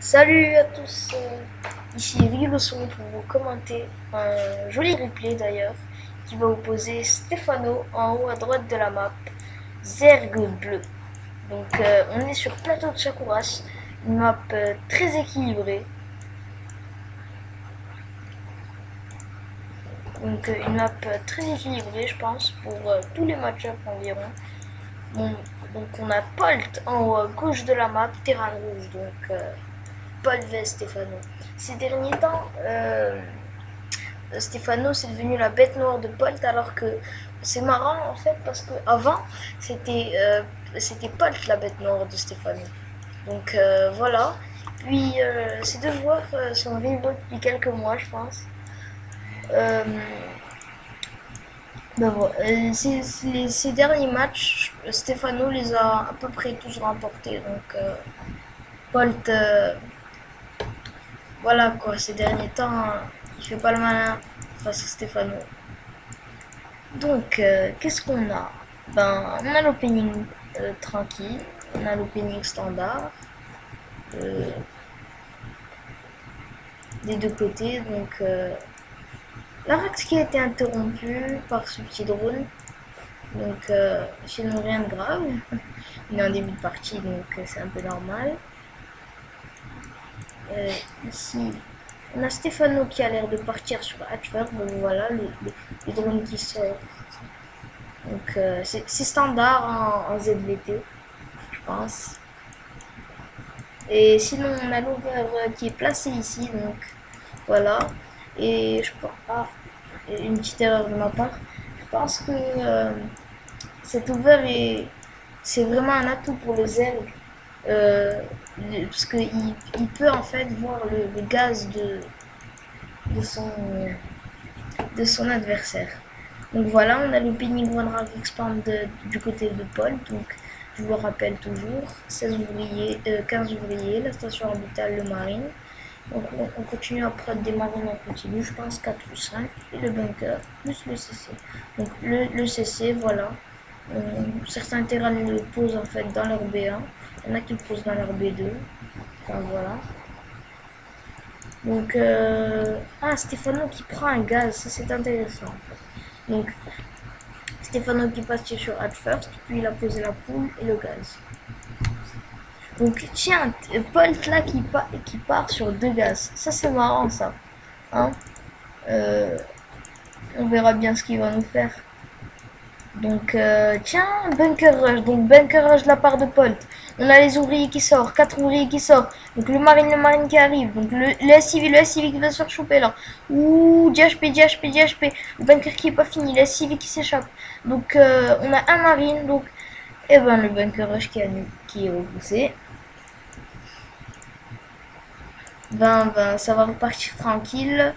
Salut à tous, ici Rigoson pour vous commenter un joli replay d'ailleurs qui va opposer Stefano en haut à droite de la map, Zerg bleu. Donc on est sur plateau de Shakuras, une map très équilibrée. Donc une map très équilibrée je pense pour tous les match-ups environ. Bon, donc on a Polt en haut à gauche de la map, terrain rouge, donc Paul vs Stefano. Ces derniers temps, Stefano c'est devenu la bête noire de Polt alors que c'est marrant en fait parce que avant c'était Polt la bête noire de Stefano. Donc voilà. Puis ces deux joueurs sont rivaux depuis quelques mois je pense. Euh, ben voilà. Ces derniers matchs, Stefano les a à peu près tous remportés. Donc Polt, voilà quoi, ces derniers temps, il fait pas le malin face à Stefano. Donc, qu'est-ce qu'on a? Ben, on a l'opening tranquille, on a l'opening standard euh, des deux côtés. Donc, la rax qui a été interrompue par ce petit drone. Donc, sinon rien de grave. Il est en début de partie, donc c'est un peu normal. Ici, on a Stefano qui a l'air de partir sur Hatchfer. Donc voilà, le drone qui sort. Donc, c'est standard en ZVT, je pense. Et sinon, on a l'over qui est placé ici, donc voilà. Et je pense, une petite erreur de ma part. Je pense que cet over c'est vraiment un atout pour le Zerg. Euh, Parce qu'il peut en fait voir le gaz de son, de son adversaire. Donc voilà, on a le Penny One Rank Expand du côté de Paul. Donc je vous rappelle toujours, 16 ouvriers, 15 ouvriers, la station orbitale, le marine. Donc on continue à prendre des marines en continu, je pense 4 ou 5, et le bunker, plus le CC. Donc le CC, voilà. Certains terrains le posent en fait dans leur B1, il y en a qui le posent dans leur B2. Enfin voilà. Donc, Stefano qui prend un gaz, ça c'est intéressant. Donc, Stefano qui passe sur Add First, puis il a posé la poule et le gaz. Donc, tiens, Polt là qui part sur deux gaz. Ça c'est marrant ça. Hein, on verra bien ce qu'il va nous faire. Donc, tiens, Bunker Rush. Donc, Bunker Rush de la part de Polt. On a les ouvriers qui sortent, 4 ouvriers qui sortent. Donc, le marine qui arrive. Donc, le SCV qui va se rechoper là. Ouh, DHP, DHP, DHP. Le bunker qui est pas fini, le SCV qui s'échappe. Donc, on a un marine. Donc, et ben, le Bunker Rush qui est repoussé. Ben, ça va repartir tranquille.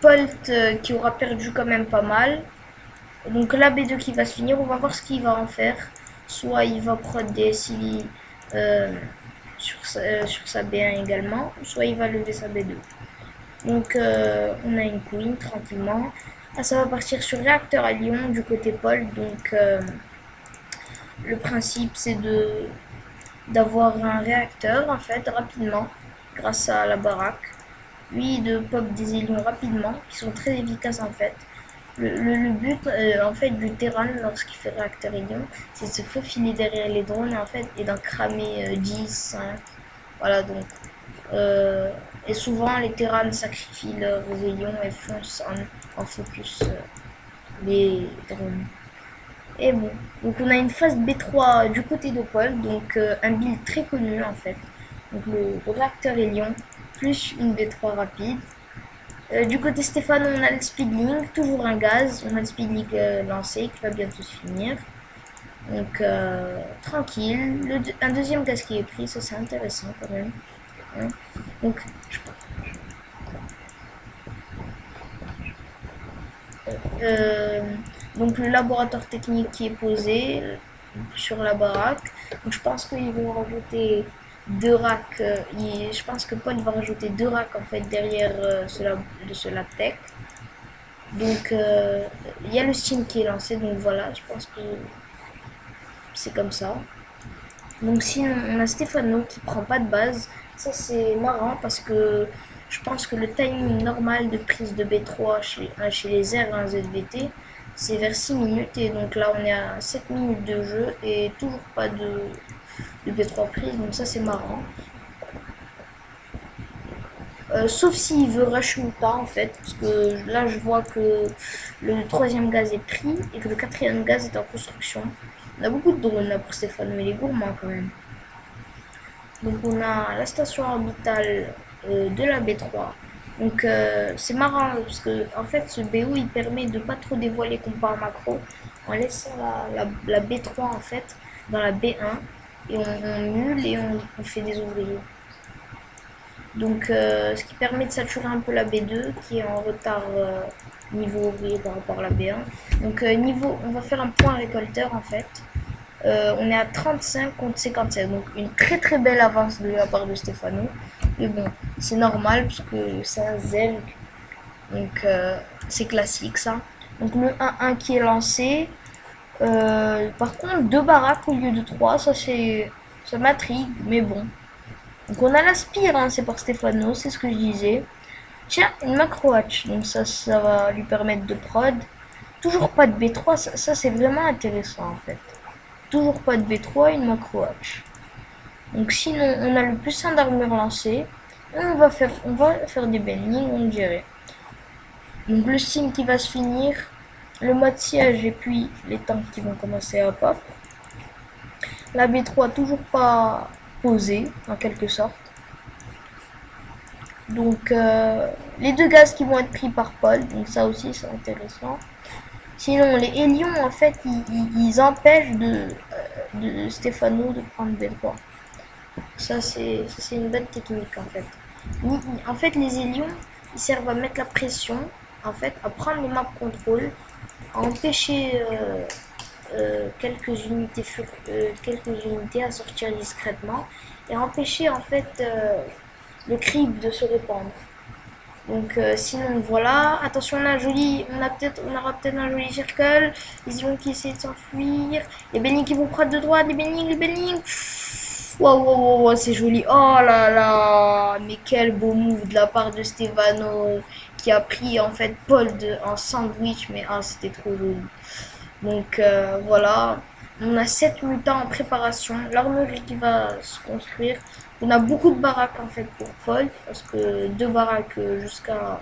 Polt qui aura perdu quand même pas mal. Donc la B2 qui va se finir, on va voir ce qu'il va en faire. Soit il va prendre des SCV sur sa B1 également, soit il va lever sa B2. Donc on a une queen tranquillement. Ah, ça va partir sur réacteur à Lyon du côté Paul. Donc le principe c'est d'avoir un réacteur en fait rapidement grâce à la baraque. Puis de pop des élions rapidement qui sont très efficaces en fait. Le but en fait du terrain lorsqu'il fait réacteur ion, c'est de se faufiler derrière les drones en fait et d'en cramer 10, 5. Voilà donc. Et souvent les terrains sacrifient leurs ions et foncent en focus les drones. Et bon, donc on a une phase B3 du côté de Paul, donc un build très connu en fait. Donc le réacteur Hélion plus une B3 rapide. Du côté Stéphane, on a le Speedlink, toujours un gaz. On a le Speedlink lancé qui va bientôt se finir. Donc tranquille. Un deuxième gaz qui est pris, ça c'est intéressant quand même. Hein. Donc, euh, donc le laboratoire technique qui est posé sur la baraque. Donc je pense qu'ils vont rajouter deux racks. Je pense que Paul va rajouter deux racks en fait derrière ce lab tech. Donc, il y a le Steam qui est lancé, donc voilà, je pense que c'est comme ça. Donc sinon, on a Stefano qui prend pas de base. Ça c'est marrant parce que je pense que le timing normal de prise de B3 chez les R1 ZVT, c'est vers 6 minutes. Et donc là, on est à 7 minutes de jeu et toujours pas de B3 prise. Donc ça c'est marrant. Sauf s'il veut rush Muta en fait, parce que là je vois que le troisième gaz est pris et que le quatrième gaz est en construction. On a beaucoup de drones là pour Stéphane, mais il est gourmand quand même. Donc on a la station orbitale de la B3. Donc c'est marrant parce que en fait ce BO il permet de pas trop dévoiler comparé macro en laissant la B3 en fait dans la B1 et on mule et on fait des ouvriers. Donc, ce qui permet de saturer un peu la B2 qui est en retard niveau ouvrier par rapport à la B1. Donc, on va faire un point récolteur en fait. On est à 35 contre 57, donc une très très belle avance de la part de Stefano. Mais bon, c'est normal parce que c'est un Zerg, donc c'est classique ça. Donc le 1-1 qui est lancé. Par contre, 2 baraques au lieu de 3, ça m'intrigue, mais bon. Donc on a l'aspire, hein, c'est par Stefano, c'est ce que je disais. Tiens, une macro hatch, donc ça va lui permettre de prod. Toujours pas de B3, ça c'est vraiment intéressant en fait. Toujours pas de B3, une macro hatch. Donc sinon, on a le plus 1 d'armure lancé. Et on va faire des bendings, on dirait. Donc le steam qui va se finir, le mode siège et puis les tanks qui vont commencer à pop. La B3 toujours pas posée, en quelque sorte. Donc les 2 gaz qui vont être pris par Paul, donc ça aussi c'est intéressant. Sinon les Hélions en fait ils empêchent de Stefano de prendre B3. Ça c'est une bonne technique en fait. En fait les Hélions ils servent à mettre la pression, en fait à prendre les maps contrôle, à empêcher quelques unités à sortir discrètement et à empêcher en fait le creep de se répandre. Donc sinon voilà, attention on aura peut-être un joli circle, les ions qui essaient de s'enfuir, les Benning qui vont prendre de droite, les Benning. Wow, wow, wow, c'est joli. Oh là là, mais quel beau move de la part de Stefano qui a pris en fait Paul en sandwich, mais ah c'était trop joli. Donc voilà, on a 7 mutants en préparation, l'armurerie qui va se construire. On a beaucoup de baraques en fait pour Paul, parce que 2 baraques jusqu'à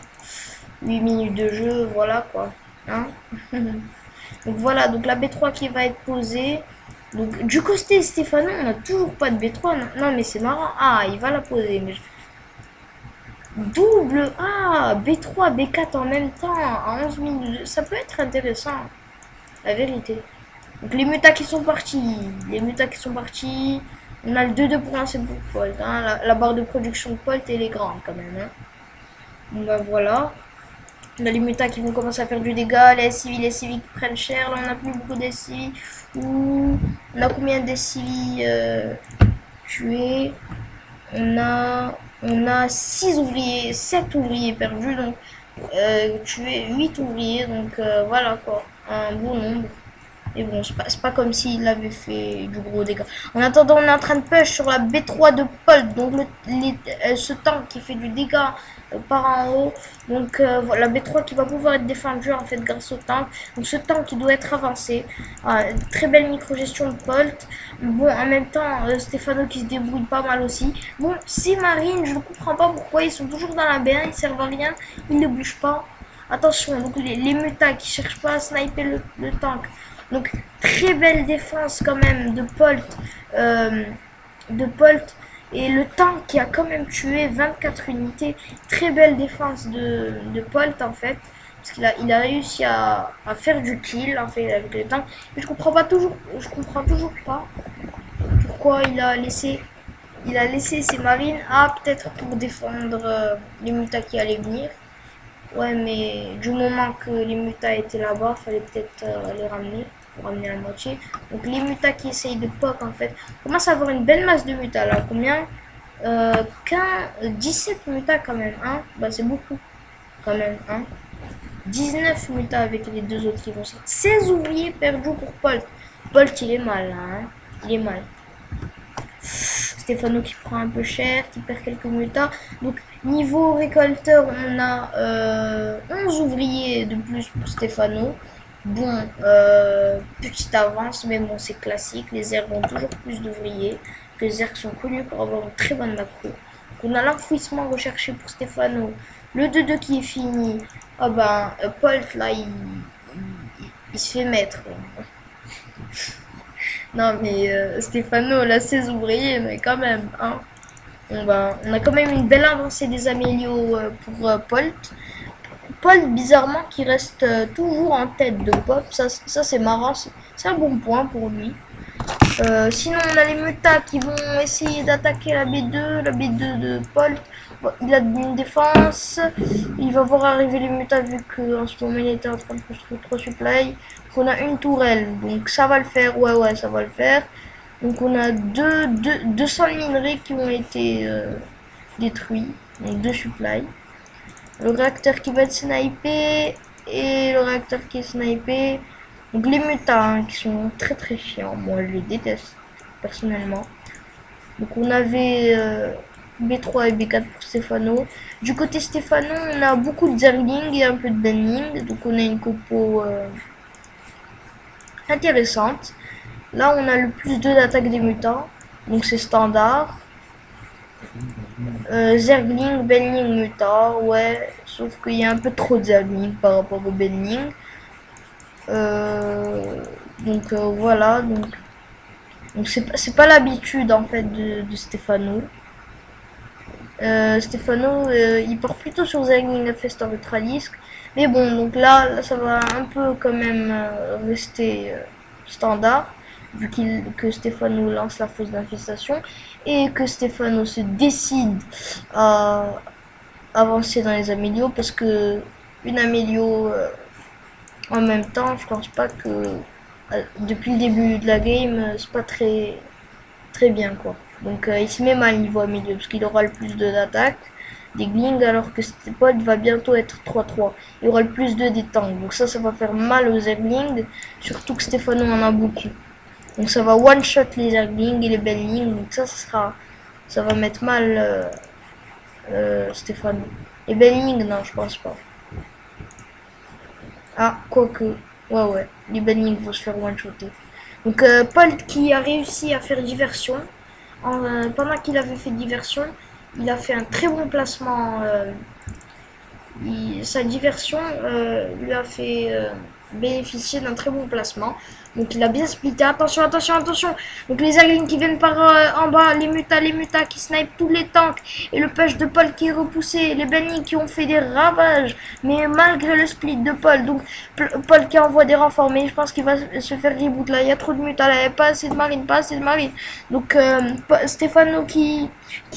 8 minutes de jeu, voilà quoi. Hein. Donc voilà, donc la B3 qui va être posée. Donc du côté Stefano, on n'a toujours pas de B3. Non mais c'est marrant. Ah, il va la poser. Mais double. Ah, B3, B4 en même temps, à 11 minutes. Ça peut être intéressant. La vérité. Donc les mutas qui sont partis. On a le 2-2 pour lancer pour Polt. Hein. La barre de production de Polt, elle est grande quand même. Hein. Donc bah voilà. On a les mutas qui vont commencer à faire du dégât. Les SCV qui prennent cher. Là, on n'a plus beaucoup d'SCV. On a combien de SCV tués? On a 6 ouvriers, 7 ouvriers perdus. Donc, tués 8 ouvriers. Donc, voilà quoi. Un bon nombre. Et bon, c'est pas comme s'il avait fait du gros dégât. En attendant, on est en train de push sur la B3 de Paul. Donc, ce tank qui fait du dégât par en haut. Donc, voilà, la B3 qui va pouvoir être défendue en fait grâce au tank. Donc, ce tank qui doit être avancé. Très belle micro-gestion de Paul. Bon, en même temps, Stefano qui se débrouille pas mal aussi. Bon, ces marines, je ne comprends pas pourquoi ils sont toujours dans la B1. Ils servent à rien. Ils ne bougent pas. Attention, donc les mutas qui cherchent pas à sniper le tank. Donc, très belle défense quand même de Polt. Et le tank qui a quand même tué 24 unités. Très belle défense de Polt en fait. Parce qu'il a réussi à faire du kill en fait avec le tank. Mais je comprends toujours pas pourquoi il a laissé ses marines. Ah, peut-être pour défendre les mutas qui allaient venir. Ouais, mais du moment que les mutas étaient là-bas, fallait peut-être les ramener. Ramener la moitié. Donc les mutas qui essayent de pop en fait. On commence à avoir une belle masse de mutas là. Combien 17 mutas quand même. Hein, bah c'est beaucoup. Quand même. Hein. 19 mutas avec les 2 autres qui vont sortir. 16 ouvriers perdus pour Paul. Paul il est mal là. Hein. Il est mal. Stefano qui prend un peu cher, qui perd quelques mutas. Donc niveau récolteur, on a 11 ouvriers de plus pour Stefano. Bon, petite avance, mais bon, c'est classique. Les ergs ont toujours plus d'ouvriers. Les ergs sont connus pour avoir une très bonne macro. Donc, on a l'enfouissement recherché pour Stefano. Le 2-2 qui est fini. Ah ben, Polt, là, il se fait mettre. Non, mais Stefano, là, 16 ouvriers, mais quand même, hein. On a quand même une belle avancée des amélios pour Polt. Polt, bizarrement, qui reste toujours en tête de Pop. Ça c'est marrant. C'est un bon point pour lui. Sinon, on a les mutas qui vont essayer d'attaquer la B2. La B2 de Polt. Bon, il a une défense. Il va voir arriver les mutas vu qu'en ce moment il était en train de construire 3 supplies. On a une tourelle. Donc ça va le faire. Ouais, ça va le faire. Donc on a 200 minerais qui ont été détruits. Donc 2 supplies. Le réacteur qui va être snipé et le réacteur qui est snipé. Donc les mutas hein, qui sont très chiants. Moi je les déteste personnellement. Donc on avait B3 et B4 pour Stefano. Du côté Stefano, on a beaucoup de Zergling et un peu de Benning. Donc on a une compo intéressante. Là on a le plus 2 d'attaque des mutants. Donc c'est standard. Zergling, Benning, Muta, ouais, sauf qu'il y a un peu trop de Zergling par rapport au Benning. Voilà, donc c'est pas l'habitude en fait de Stefano. Stefano, il part plutôt sur Zergling Infestor Ultralisque, mais bon, donc là ça va un peu quand même rester standard. Vu que Stefano lance la fosse d'infestation et que Stefano se décide à avancer dans les amélios parce que une amélio en même temps, je pense pas que depuis le début de la game, c'est pas très bien quoi. Donc il se met mal niveau amélios parce qu'il aura le plus d'attaque des glings alors que Stepod va bientôt être 3-3. Il aura le plus des tanks. Donc ça va faire mal aux Zerglings, surtout que Stefano en a beaucoup. Donc ça va one shot les Zerglings et les Benling. Donc ça va mettre mal Stefano. Les Benling, non, je pense pas. Ah, quoique. Ouais. Les Benling vont se faire one shotter. Donc Paul qui a réussi à faire diversion. Pendant qu'il avait fait diversion, il a fait un très bon placement. Sa diversion lui a fait bénéficier d'un très bon placement. Donc il a bien splitté. Attention. Donc les Zerglings qui viennent par en bas, les mutas qui snipent tous les tanks. Et le push de Paul qui est repoussé. Les Benning qui ont fait des ravages. Mais malgré le split de Paul. Donc Paul qui envoie des renforts. Mais je pense qu'il va se faire reboot là. Il y a trop de mutas là. Il n'y a pas assez de marine. Donc Stefano qui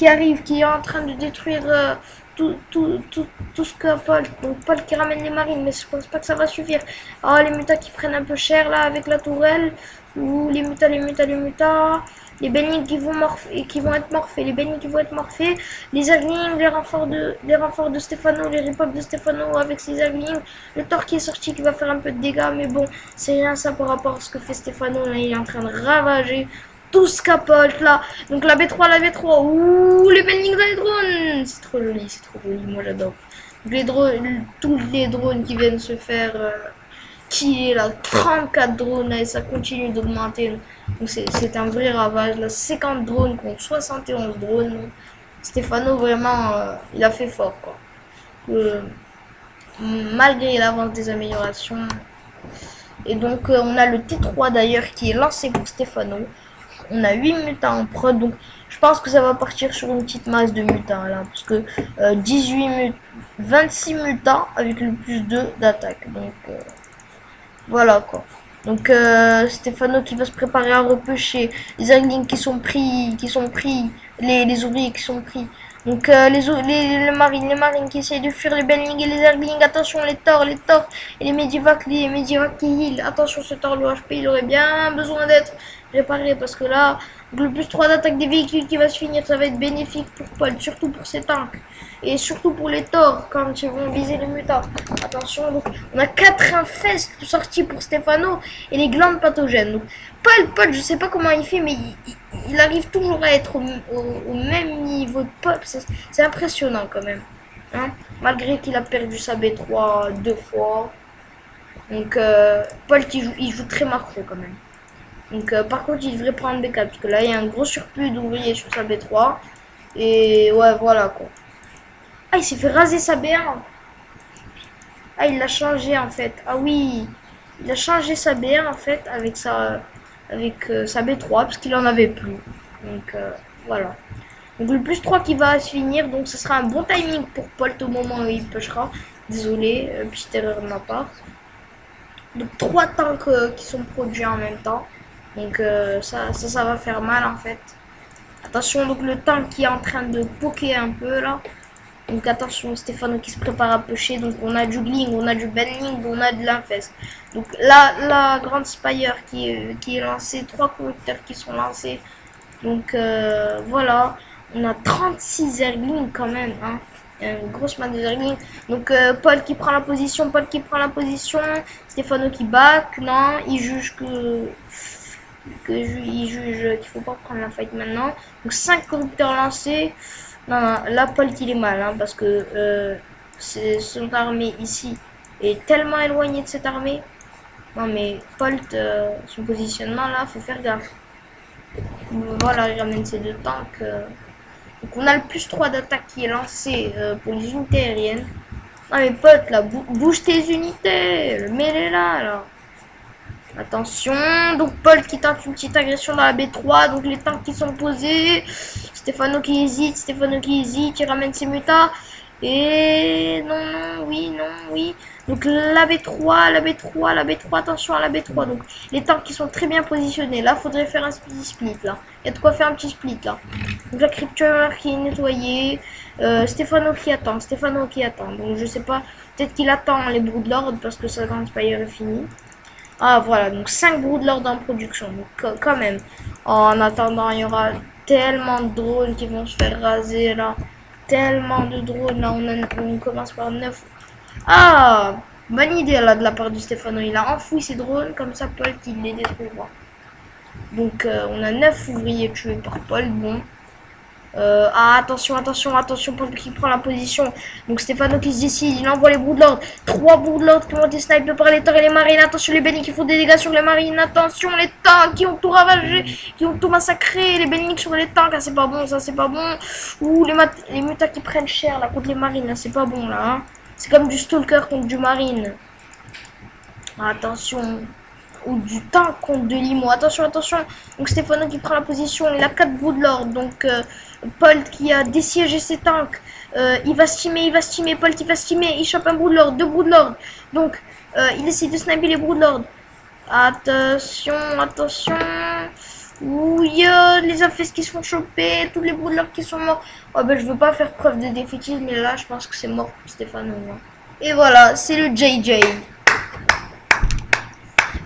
arrive, qui est en train de détruire... tout ce que Paul. Donc Paul qui ramène les marines, mais je pense pas que ça va suffire. Oh, les mutas qui prennent un peu cher là avec la tourelle. Ou les mutas. Les Benning qui vont être morphés. Les Zerglings, les renforts de Stefano, les ripops de Stefano avec ses Zerglings. Le Thor qui est sorti qui va faire un peu de dégâts, mais bon, c'est rien ça par rapport à ce que fait Stefano. Là, il est en train de ravager tout ce capote là. Donc la B3. Ouh, les Benning dans les drones. C'est trop joli, moi j'adore. Tous les drones qui viennent se faire qui est là, 34 drones là, et ça continue d'augmenter. Donc c'est un vrai ravage là, 50 drones contre 71 drones. Stefano vraiment il a fait fort quoi. Malgré l'avance des améliorations. Et donc on a le T3 d'ailleurs qui est lancé pour Stefano. On a 8 mutants en prod, donc je pense que ça va partir sur une petite masse de mutants là, parce que 26 mutants avec le plus 2 d'attaque. Donc voilà quoi. Donc Stefano qui va se préparer à repêcher les Zerglings qui sont pris, les ouvriers qui sont pris. Donc les marines qui essayent de fuir les Benling et les Zerglings. Attention les Thors et les Medivacs qui heal. Attention ce Thor, le HP il aurait bien besoin d'être réparé parce que là Donc le plus 3 d'attaque des véhicules qui va se finir, ça va être bénéfique pour Paul, surtout pour ses tanks. Et surtout pour les Thors, quand ils vont viser les mutas. Attention, donc on a 4 infestes sortis pour Stefano et les glandes pathogènes. Donc Paul, je sais pas comment il fait, mais il arrive toujours à être au même niveau de Pop. C'est impressionnant quand même. Hein, malgré qu'il a perdu sa B3 2 fois. Donc Paul il joue très macro quand même. Donc par contre il devrait prendre B4 parce que là il y a un gros surplus d'ouvriers sur sa B3. Et ouais voilà quoi. Ah il s'est fait raser sa B1. Ah il l'a changé en fait. Ah oui. Il a changé sa B1 en fait avec sa B3 parce qu'il en avait plus. Donc voilà. Donc le plus 3 qui va se finir. Donc ce sera un bon timing pour Paul au moment où il pushera. Désolé, petite erreur de ma part. Donc 3 tanks qui sont produits en même temps. Donc ça va faire mal en fait. Attention, donc le tank qui est en train de poker un peu là. Donc attention, Stefano qui se prépare à pusher. Donc on a du Gling, on a du Benling, on a de l'Infest. Donc là, la grande Spire qui est lancée, 3 conducteurs qui sont lancés. Donc voilà, on a 36 Zerglings quand même. Hein. Une grosse masse de Zerglings. Donc Paul qui prend la position, Stefano qui back. Non, il juge il juge qu'il faut pas prendre la fight maintenant. Donc 5 conducteurs lancés. Non, là Paul il est mal hein, parce que son armée ici est tellement éloignée de cette armée. Non mais Paul, son positionnement là, faut faire gaffe. Voilà, il ramène ces 2 tanks. Donc on a le plus 3 d'attaque qui est lancé pour les unités aériennes. Non mais pote là, bouge tes unités, mets-les là. Attention, donc Paul qui tente une petite agression dans la B3, donc les tanks qui sont posés. Stefano qui hésite, il ramène ses mutas. Et non, oui. Donc la B3, attention à la B3. Donc les tanks qui sont très bien positionnés. Là, faudrait faire un petit split là. Il y a de quoi faire un petit split là. Donc la Crypture qui est nettoyée. Stefano qui attend. Donc je sais pas, peut-être qu'il attend les Broodlords parce que sa grande Spire est finie. Ah voilà, donc 5 Broodlords en production, donc quand même. En attendant, il y aura tellement de drones qui vont se faire raser là. Tellement de drones là, on commence par 9. Ah, bonne idée là de la part de Stefano, il a enfoui ses drones, comme ça Paul qui les détruira. Donc on a 9 ouvriers tués par Paul, bon. Attention, Paul qui prend la position. Donc Stefano qui se décide, il envoie les Broodlords. 3 Broodlords qui ont été snipés par les Thors et les marines. Attention les Benny qui font des dégâts sur les marines. Attention les tanks qui ont tout ravagé, qui ont tout massacré. Les Benny sur les tanks, ah, c'est pas bon, ça c'est pas bon. Ouh, les mutas qui prennent cher là contre les marines, là, c'est pas bon là. Hein. C'est comme du Stalker contre du marine. Attention. Ou du tank contre de limo. Attention. Donc Stefano qui prend la position. Il a 4 Broodlords. Donc Paul qui a dessiégé ses tanks. Il va stimer. Paul qui va stimer. Il chope un Broodlord. 2 Broodlords. Donc il essaie de sniper les Broodlords. Attention. Ouh, les affaires qui se font choper. Tous les Broodlords qui sont morts. Oh, ben, je veux pas faire preuve de défaitisme. Mais là, je pense que c'est mort pour Stefano. Hein. Et voilà, c'est le JJ.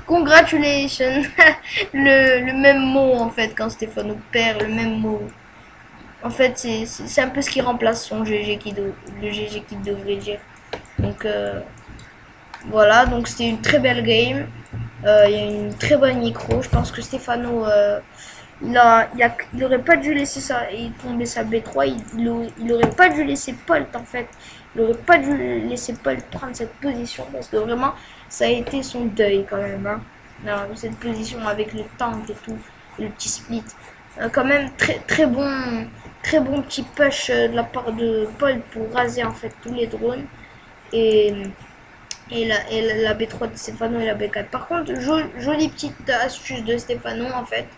Congratulations. le même mot en fait quand Stefano perd, le même mot. En fait c'est un peu ce qui remplace son GG le GG qu'il devrait dire. Donc voilà, donc c'était une très belle game. Il y a une très bonne micro. Je pense que Stefano il aurait pas dû laisser ça et tomber sa B3. Il aurait pas dû laisser Paul en fait. Il aurait pas dû laisser Paul prendre cette position parce que vraiment ça a été son deuil quand même. Hein. Alors, cette position avec le tank et tout, et le petit split. Quand même très bon petit push de la part de Paul pour raser en fait tous les drones. Et la B3 de Stefano et la B4. Par contre, jolie petite astuce de Stefano en fait.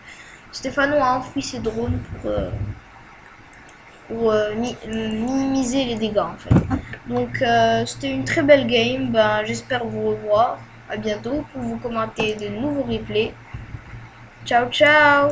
Stefano a enfoui ses drones pour minimiser les dégâts en fait. Donc c'était une très belle game. Ben, j'espère vous revoir. À bientôt pour vous commenter de nouveaux replays. Ciao.